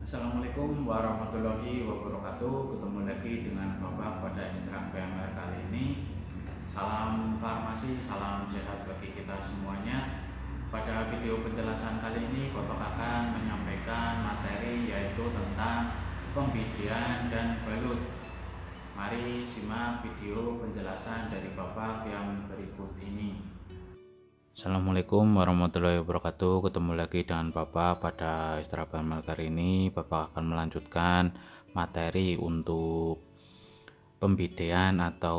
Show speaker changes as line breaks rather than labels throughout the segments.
Assalamualaikum warahmatullahi wabarakatuh. Ketemu lagi dengan Bapak pada ekstrak PMR kali ini. Salam farmasi, salam sehat bagi kita semuanya. Pada video penjelasan kali ini Bapak akan menyampaikan materi yaitu tentang pembidian dan balut. Mari simak video penjelasan dari Bapak yang berikut ini. Assalamualaikum warahmatullahi wabarakatuh. Ketemu lagi dengan Bapak pada Istra PMR kali ini. Bapak akan melanjutkan materi untuk pembidian atau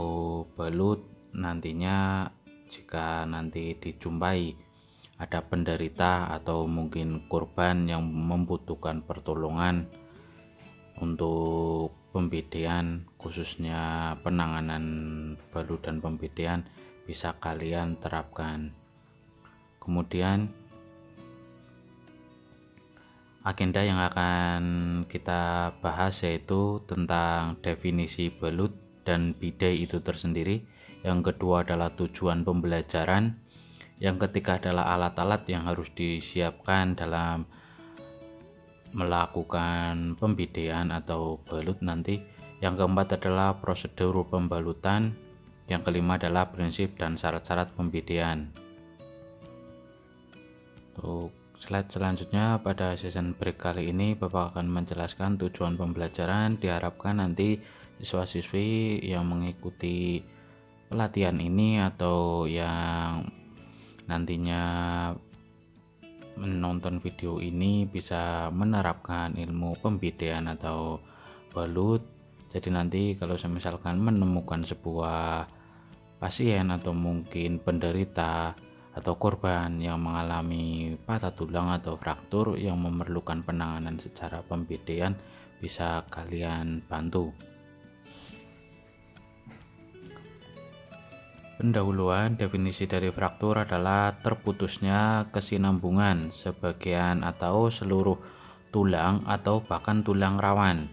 balut. Nantinya jika nanti dijumpai ada penderita atau mungkin korban yang membutuhkan pertolongan untuk pembidian, khususnya penanganan balut dan pembidian, bisa kalian terapkan. Kemudian agenda yang akan kita bahas yaitu tentang definisi balut dan bidai itu tersendiri. Yang kedua adalah tujuan pembelajaran. Yang ketiga adalah alat-alat yang harus disiapkan dalam melakukan pembidaian atau balut nanti. Yang keempat adalah prosedur pembalutan. Yang kelima adalah prinsip dan syarat-syarat pembidaian. Untuk slide selanjutnya, pada season break kali ini Bapak akan menjelaskan tujuan pembelajaran. Diharapkan nanti siswa-siswi yang mengikuti pelatihan ini atau yang nantinya menonton video ini bisa menerapkan ilmu pembidaian atau balut. Jadi nanti kalau misalkan menemukan sebuah pasien atau mungkin penderita atau korban yang mengalami patah tulang atau fraktur yang memerlukan penanganan secara pembidaian, bisa kalian bantu. Pendahuluan. Definisi dari fraktur adalah terputusnya kesinambungan sebagian atau seluruh tulang atau bahkan tulang rawan.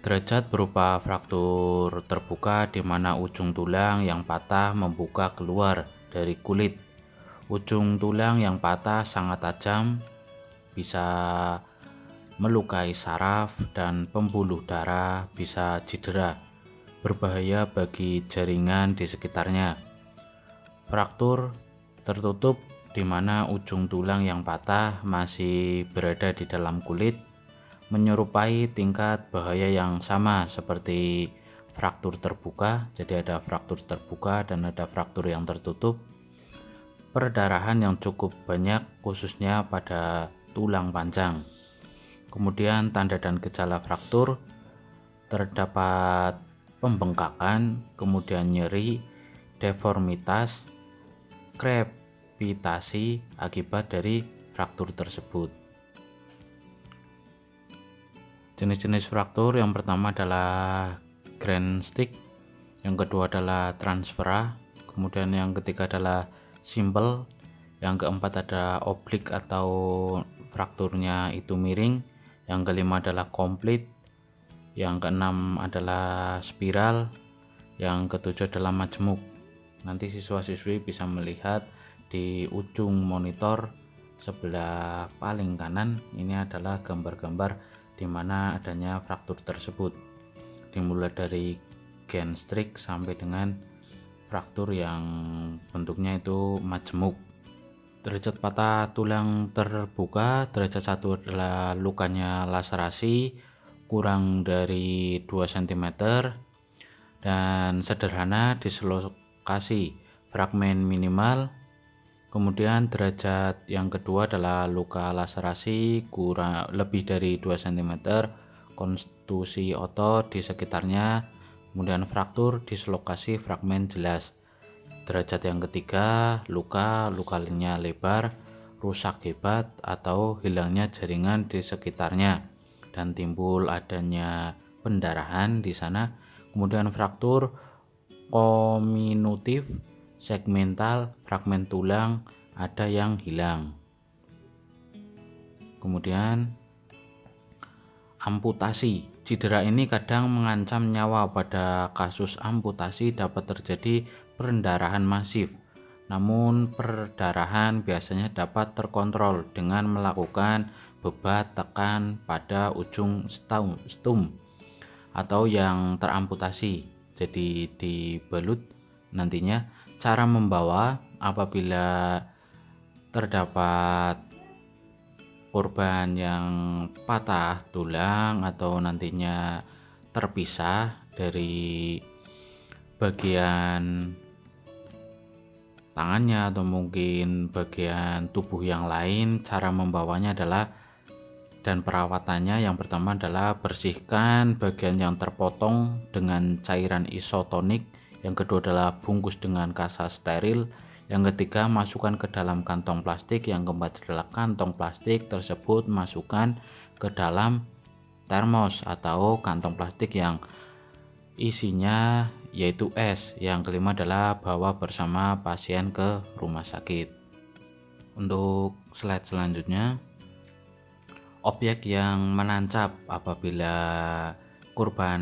Derajat berupa fraktur terbuka di mana ujung tulang yang patah membuka keluar dari kulit. Ujung tulang yang patah sangat tajam, bisa melukai saraf dan pembuluh darah, bisa cedera, berbahaya bagi jaringan di sekitarnya. Fraktur tertutup di mana ujung tulang yang patah masih berada di dalam kulit, menyerupai tingkat bahaya yang sama seperti fraktur terbuka. Jadi ada fraktur terbuka dan ada fraktur yang tertutup. Perdarahan yang cukup banyak khususnya pada tulang panjang. Kemudian tanda dan gejala fraktur, terdapat pembengkakan, kemudian nyeri, deformitas, krepitasi akibat dari fraktur tersebut. Jenis-jenis fraktur yang pertama adalah grand stick, yang kedua adalah transfera, kemudian yang ketiga adalah simple, yang keempat ada oblik atau frakturnya itu miring, yang kelima adalah komplit, yang keenam adalah spiral, yang ketujuh adalah majemuk. Nanti siswa-siswi bisa melihat di ujung monitor sebelah paling kanan, ini adalah gambar-gambar di mana adanya fraktur tersebut, dimulai dari gastric sampai dengan fraktur yang bentuknya itu majemuk. Derajat patah tulang terbuka, derajat 1 adalah lukanya laserasi kurang dari 2 cm dan sederhana dislokasi fragmen minimal. Kemudian derajat yang kedua adalah luka laserasi kurang lebih dari 2 cm, kontusi otot di sekitarnya, kemudian fraktur dislokasi fragmen jelas. Derajat yang ketiga, lukanya lebar, rusak hebat atau hilangnya jaringan di sekitarnya dan timbul adanya pendarahan di sana. Kemudian fraktur kominutif, segmental, fragmen tulang ada yang hilang. Kemudian amputasi. Cedera ini kadang mengancam nyawa. Pada kasus amputasi dapat terjadi pendarahan masif. Namun perdarahan biasanya dapat terkontrol dengan melakukan bebat, tekan pada ujung stum atau yang teramputasi. Jadi dibalut nantinya. Cara membawa apabila terdapat korban yang patah tulang atau nantinya terpisah dari bagian tangannya atau mungkin bagian tubuh yang lain, cara membawanya adalah dan perawatannya yang pertama adalah bersihkan bagian yang terpotong dengan cairan isotonik, yang kedua adalah bungkus dengan kasa steril, yang ketiga masukkan ke dalam kantong plastik, yang keempat adalah kantong plastik tersebut masukkan ke dalam termos atau kantong plastik yang isinya yaitu es, yang kelima adalah bawa bersama pasien ke rumah sakit. Untuk slide selanjutnya, objek yang menancap apabila korban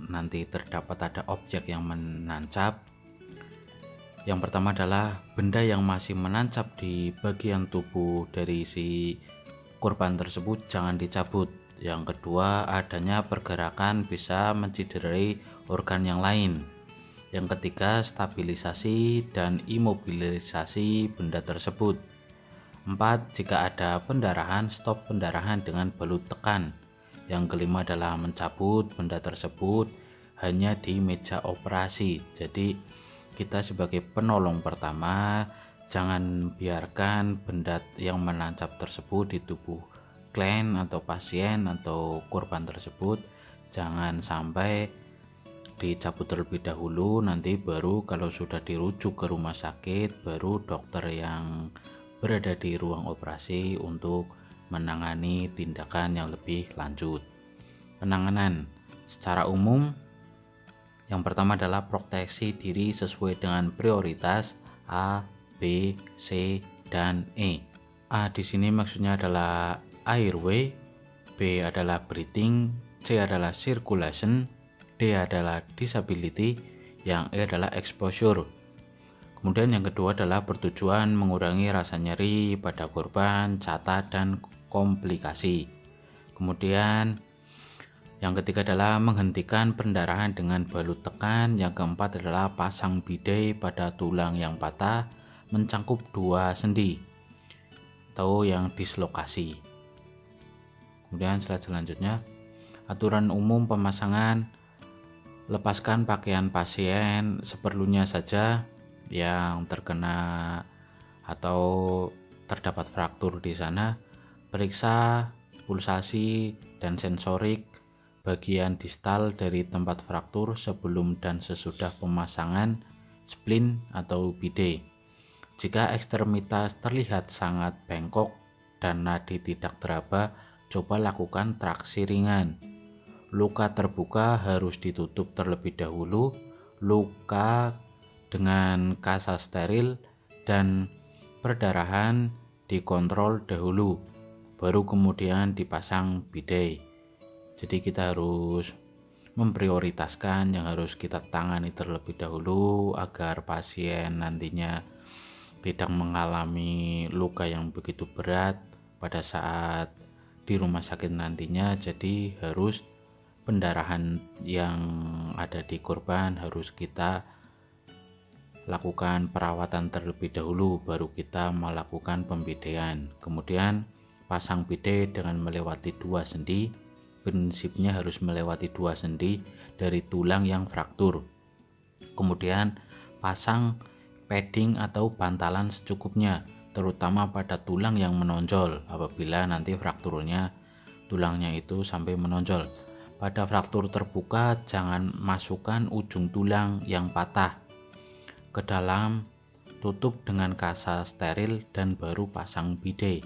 nanti terdapat ada objek yang menancap. Yang pertama adalah benda yang masih menancap di bagian tubuh dari si korban tersebut jangan dicabut. Yang kedua, adanya pergerakan bisa mencederai organ yang lain. Yang ketiga, stabilisasi dan imobilisasi benda tersebut. 4. Jika ada pendarahan, stop pendarahan dengan balut tekan. Yang kelima adalah mencabut benda tersebut hanya di meja operasi. Jadi kita sebagai penolong pertama jangan biarkan benda yang menancap tersebut di tubuh klien atau pasien atau korban tersebut jangan sampai dicabut terlebih dahulu. Nanti baru kalau sudah dirujuk ke rumah sakit, baru dokter yang berada di ruang operasi untuk menangani tindakan yang lebih lanjut. Penanganan secara umum, yang pertama adalah proteksi diri sesuai dengan prioritas A, B, C, dan E. A di sini maksudnya adalah airway, B adalah breathing, C adalah circulation, D adalah disability, yang E adalah exposure. Kemudian yang kedua adalah bertujuan mengurangi rasa nyeri pada korban, catat, dan komplikasi. Kemudian yang ketiga adalah menghentikan pendarahan dengan balut tekan. Yang keempat adalah pasang bidai pada tulang yang patah, mencangkup 2 sendi atau yang dislokasi. Kemudian slide selanjutnya, aturan umum pemasangan. Lepaskan pakaian pasien seperlunya saja. Yang terkena atau terdapat fraktur di sana, periksa pulsasi dan sensorik bagian distal dari tempat fraktur sebelum dan sesudah pemasangan splint atau bidai. Jika ekstremitas terlihat sangat bengkok dan nadi tidak teraba, coba lakukan traksi ringan. Luka terbuka harus ditutup terlebih dahulu. Luka dengan kasa steril dan perdarahan dikontrol dahulu, baru kemudian dipasang bidai. Jadi kita harus memprioritaskan yang harus kita tangani terlebih dahulu agar pasien nantinya tidak mengalami luka yang begitu berat pada saat di rumah sakit nantinya. Jadi harus pendarahan yang ada di korban harus kita lakukan perawatan terlebih dahulu, baru kita melakukan pembidaian. Kemudian pasang bidai dengan melewati 2 sendi. Prinsipnya harus melewati 2 sendi dari tulang yang fraktur. Kemudian pasang padding atau bantalan secukupnya, terutama pada tulang yang menonjol apabila nanti frakturnya tulangnya itu sampai menonjol. Pada fraktur terbuka jangan masukkan ujung tulang yang patah ke dalam, tutup dengan kasa steril dan baru pasang bidai.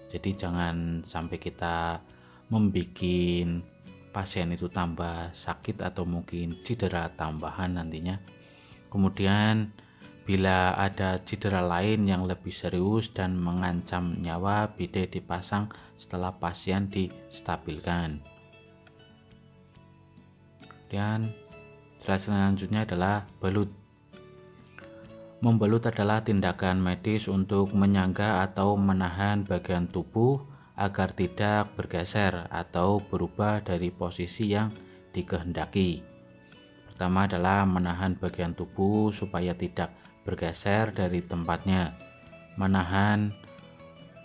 Jadi jangan sampai kita membuat pasien itu tambah sakit atau mungkin cedera tambahan nantinya. Kemudian bila ada cedera lain yang lebih serius dan mengancam nyawa, bidai dipasang setelah pasien distabilkan. Dan selanjutnya adalah balut. Membalut adalah tindakan medis untuk menyangga atau menahan bagian tubuh agar tidak bergeser atau berubah dari posisi yang dikehendaki. Pertama adalah menahan bagian tubuh supaya tidak bergeser dari tempatnya, menahan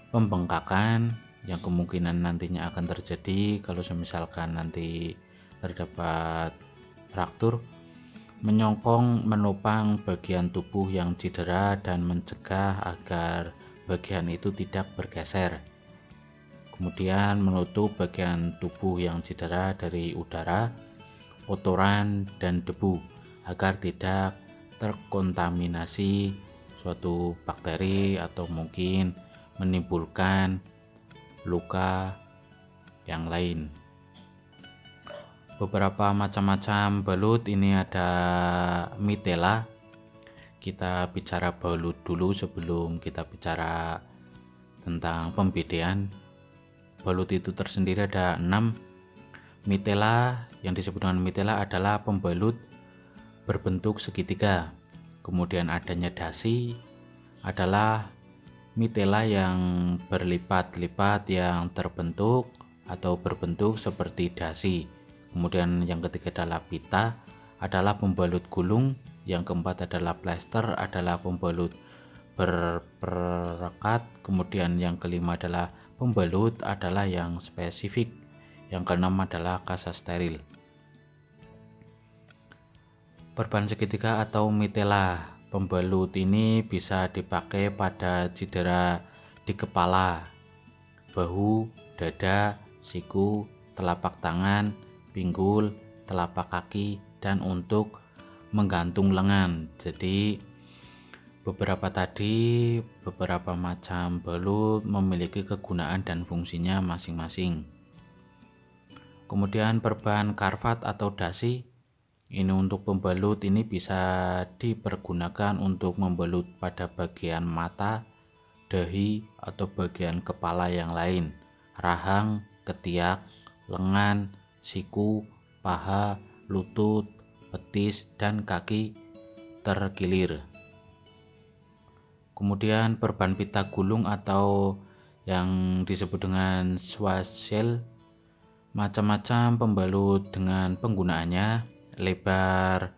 pembengkakan yang kemungkinan nantinya akan terjadi kalau misalkan nanti terdapat fraktur, menyongkong menopang bagian tubuh yang cedera dan mencegah agar bagian itu tidak bergeser. Kemudian menutup bagian tubuh yang cedera dari udara, kotoran, dan debu agar tidak terkontaminasi suatu bakteri atau mungkin menimbulkan luka yang lain. Beberapa macam-macam balut ini ada mitela. Kita bicara balut dulu sebelum kita bicara tentang pembedaan. Balut itu tersendiri ada 6. Mitela, yang disebut dengan mitela adalah pembalut berbentuk segitiga. Kemudian adanya dasi adalah mitela yang berlipat-lipat yang terbentuk atau berbentuk seperti dasi. Kemudian yang ketiga adalah pita, adalah pembalut gulung. Yang keempat adalah plester, adalah pembalut berperekat. Kemudian yang kelima adalah pembalut adalah yang spesifik. Yang keenam adalah kasa steril. Perban segitiga atau mitela pembalut ini bisa dipakai pada cedera di kepala, bahu, dada, siku, telapak tangan, pinggul, telapak kaki, dan untuk menggantung lengan. Jadi beberapa macam balut memiliki kegunaan dan fungsinya masing-masing. Kemudian perban karvat atau dasi ini untuk pembalut ini bisa dipergunakan untuk membalut pada bagian mata, dahi, atau bagian kepala yang lain, rahang, ketiak, lengan, siku, paha, lutut, betis, dan kaki terkilir. Kemudian perban pita gulung atau yang disebut dengan swashel, macam-macam pembalut dengan penggunaannya. Lebar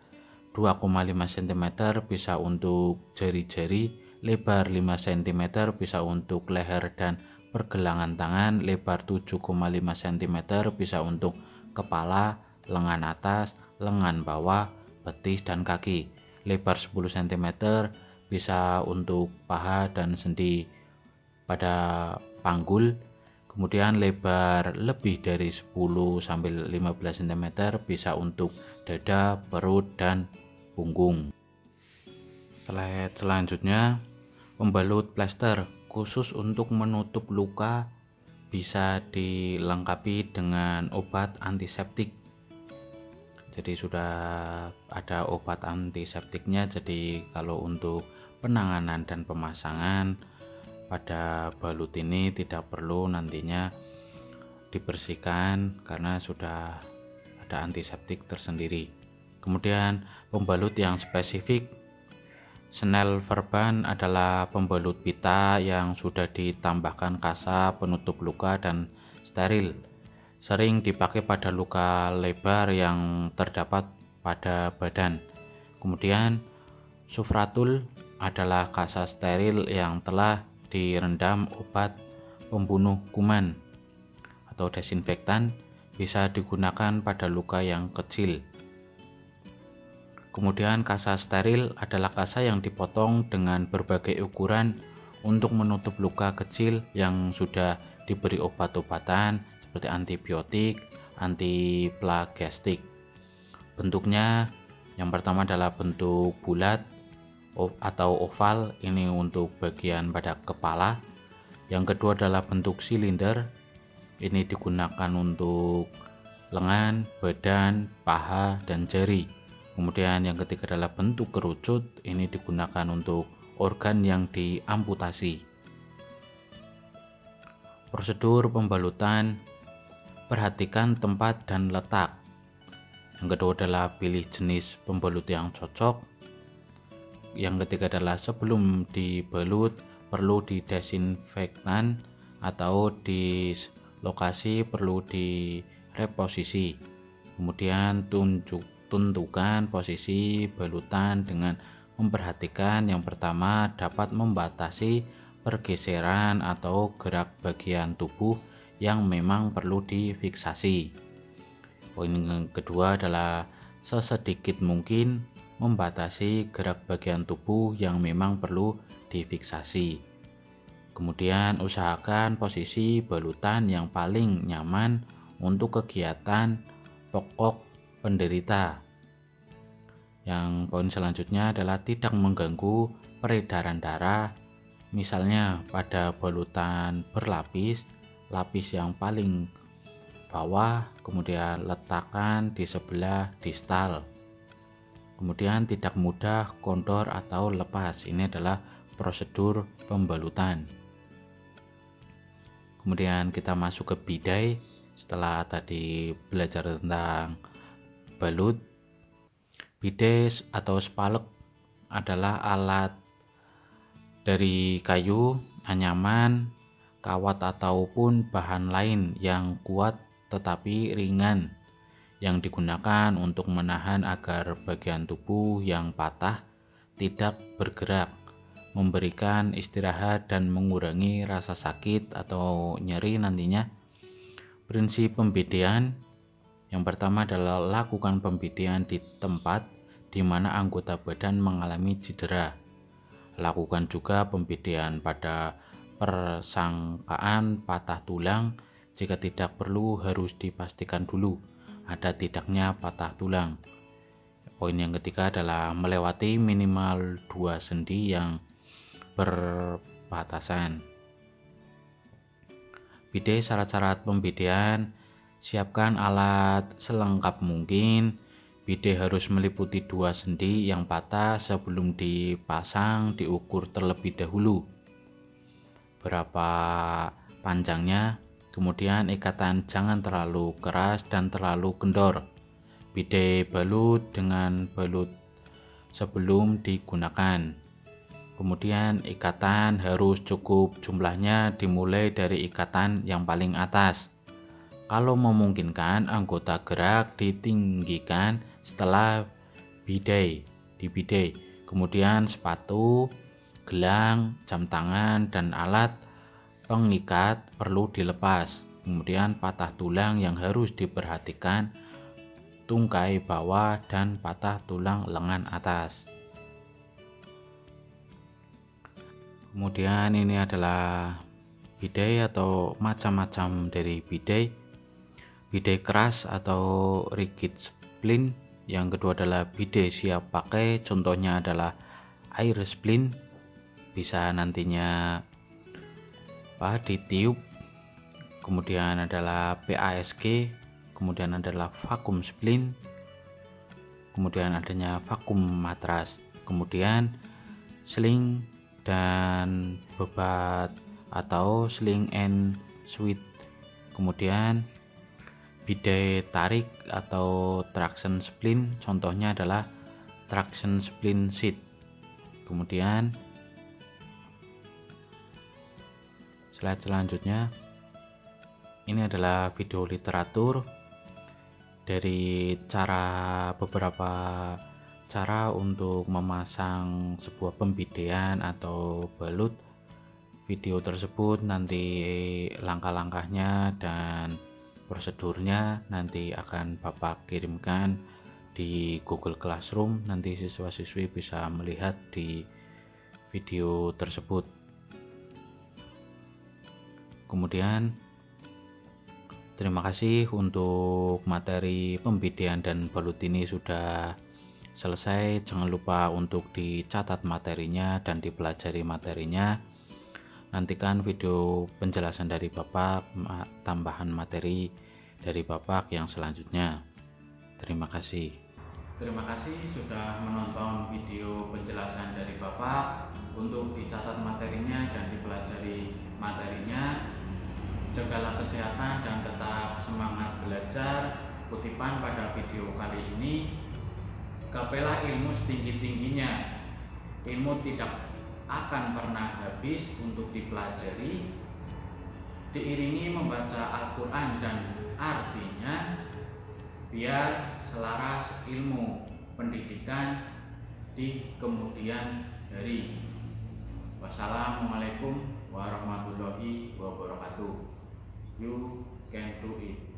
2,5 cm bisa untuk jari-jari, lebar 5 cm bisa untuk leher dan pergelangan tangan, lebar 7,5 cm bisa untuk kepala, lengan atas, lengan bawah, betis, dan kaki. Lebar 10 cm bisa untuk paha dan sendi pada panggul. Kemudian lebar lebih dari 10-15 cm bisa untuk dada, perut, dan punggung. Slide selanjutnya, pembalut plester khusus untuk menutup luka bisa dilengkapi dengan obat antiseptik. Jadi sudah ada obat antiseptiknya, jadi kalau untuk penanganan dan pemasangan pada balut ini tidak perlu nantinya dibersihkan karena sudah ada antiseptik tersendiri. Kemudian pembalut yang spesifik, Snell Verban adalah pembalut pita yang sudah ditambahkan kasa penutup luka dan steril. Sering dipakai pada luka lebar yang terdapat pada badan. Kemudian Sufratul adalah kasa steril yang telah direndam obat pembunuh kuman atau desinfektan, bisa digunakan pada luka yang kecil. Kemudian kasa steril adalah kasa yang dipotong dengan berbagai ukuran untuk menutup luka kecil yang sudah diberi obat-obatan seperti antibiotik, antiplagestik. Bentuknya yang pertama adalah bentuk bulat atau oval, ini untuk bagian pada kepala. Yang kedua adalah bentuk silinder, ini digunakan untuk lengan, badan, paha, dan jari. Kemudian yang ketiga adalah bentuk kerucut, ini digunakan untuk organ yang diamputasi. Prosedur pembalutan, perhatikan tempat dan letak. Yang kedua adalah pilih jenis pembalut yang cocok. Yang ketiga adalah sebelum dibalut perlu didesinfektan atau dislokasi perlu direposisi. Kemudian tentukan posisi balutan dengan memperhatikan yang pertama dapat membatasi pergeseran atau gerak bagian tubuh yang memang perlu difiksasi. Poin yang kedua adalah sesedikit mungkin membatasi gerak bagian tubuh yang memang perlu difiksasi. Kemudian usahakan posisi balutan yang paling nyaman untuk kegiatan pokok penderita. Yang poin selanjutnya adalah tidak mengganggu peredaran darah. Misalnya pada balutan berlapis, lapis yang paling bawah, kemudian letakkan di sebelah distal. Kemudian tidak mudah kondor atau lepas. Ini adalah prosedur pembalutan. Kemudian kita masuk ke bidai. Setelah tadi belajar tentang balut, bidai atau spalek adalah alat dari kayu, anyaman, kawat ataupun bahan lain yang kuat tetapi ringan, yang digunakan untuk menahan agar bagian tubuh yang patah tidak bergerak, memberikan istirahat dan mengurangi rasa sakit atau nyeri nantinya. Prinsip pembidaian yang pertama adalah lakukan pembidaian di tempat di mana anggota badan mengalami cedera. Lakukan juga pembidaian pada persangkaan patah tulang. Jika tidak perlu harus dipastikan dulu ada tidaknya patah tulang. Poin yang ketiga adalah melewati minimal 2 sendi yang berbatasan. Bidai syarat-syarat pembidaian: siapkan alat selengkap mungkin. Bidai harus meliputi 2 sendi yang patah. Sebelum dipasang diukur terlebih dahulu berapa panjangnya. Kemudian ikatan jangan terlalu keras dan terlalu kendor. Bidai balut dengan balut sebelum digunakan. Kemudian ikatan harus cukup jumlahnya, dimulai dari ikatan yang paling atas. Kalau memungkinkan, anggota gerak ditinggikan setelah bidai. Kemudian sepatu, gelang, jam tangan, dan alat pengikat perlu dilepas. Kemudian patah tulang yang harus diperhatikan, tungkai bawah dan patah tulang lengan atas. Kemudian ini adalah bidai atau macam-macam dari bidai. Bidai keras atau rigid splint. Yang kedua adalah bidai siap pakai, contohnya adalah air splint, bisa nantinya ditiup. Kemudian adalah PASG, kemudian adalah vakum splint, kemudian adanya vakum matras, kemudian sling dan bebat atau sling and switch. Kemudian bidai tarik atau traction splint, contohnya adalah traction splint seat. Kemudian slide selanjutnya, ini adalah video literatur dari beberapa cara untuk memasang sebuah pembidaian atau balut. Video tersebut nanti langkah-langkahnya dan prosedurnya nanti akan Bapak kirimkan di Google Classroom. Nanti siswa-siswi bisa melihat di video tersebut. Kemudian terima kasih untuk materi pembidaian dan balut ini sudah selesai. Jangan lupa untuk dicatat materinya dan dipelajari materinya. Nantikan video penjelasan dari Bapak, tambahan materi dari Bapak yang selanjutnya. Terima kasih. Terima kasih sudah menonton video penjelasan dari Bapak. Untuk dicatat materinya dan dipelajari materinya. Jagalah kesehatan dan tetap semangat belajar. Kutipan pada video kali ini: gapailah ilmu setinggi-tingginya. Ilmu tidak akan pernah habis untuk dipelajari. diiringi membaca Al-Quran dan artinya, biar selaras ilmu pendidikan di kemudian hari. Wassalamualaikum warahmatullahi wabarakatuh. You can do it.